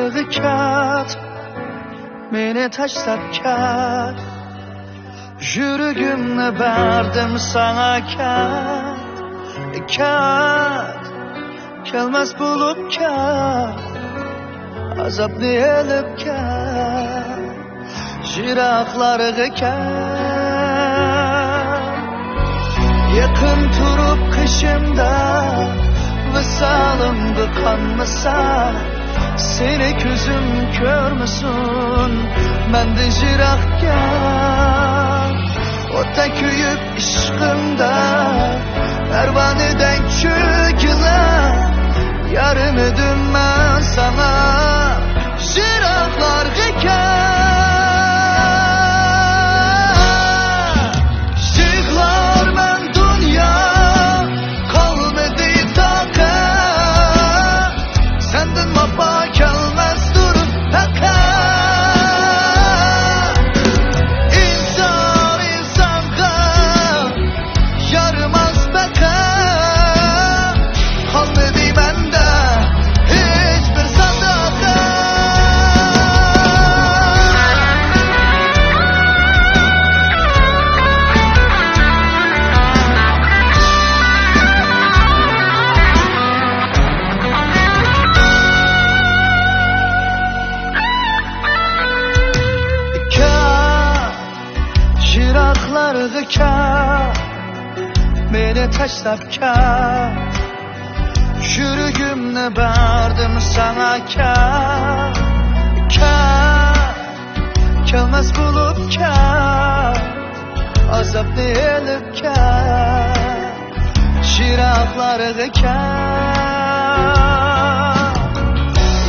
Yıraqlarığı kat, meni tashlab kat. Yuragimni berdim sana kat, kat. Kelmas bo'lib kat, azobni elib kat. Yiraqlarığı kat. Yaqin turib qishimda visalimga qonmasa, seni ko'zim ko'rmasin menda yiroqqa. O'ta kuyib ishqimda parvonadek cho'kilar, yarim edim men sana yiroqlarga kat. Yiraqlarığı kat, meni tashlab kat. Yuragimni berdim sana kat, kat. Kelmas bo'lib kat, azobni elib kat. Yiraqlarığı kat.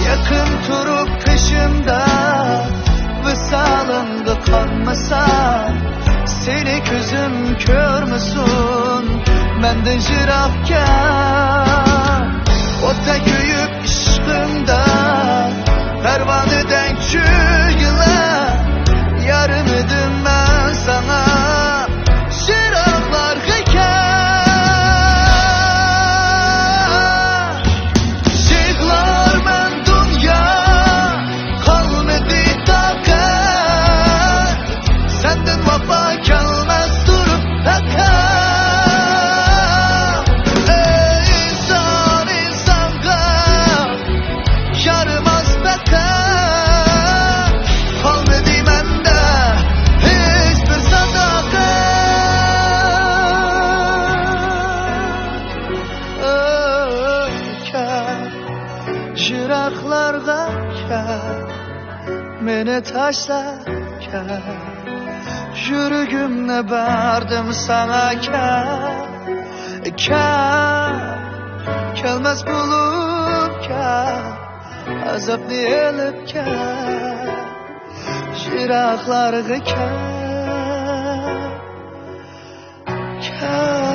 Yaqin turib qishimda visalimga qonmasa, seni ko'zim ko'rmasin menda yiroqqa. O'ta kuyib ishqimda parvonadek cho'gilar, yarim edim men sana yiroqlarga kat. Yig'larman dunyo qolmadi toqat, sendan vafo kelmas turib takat. İnson insonga yaramas takat, qolmadi menda hech bir sadoqat. Kat, yiroqlarga kat, meni tashlab kat. Yuragimni berdim sana kat, kat. Kelmas bo'lib kat, azobni elib kat. Yiraqlarga kat, kat.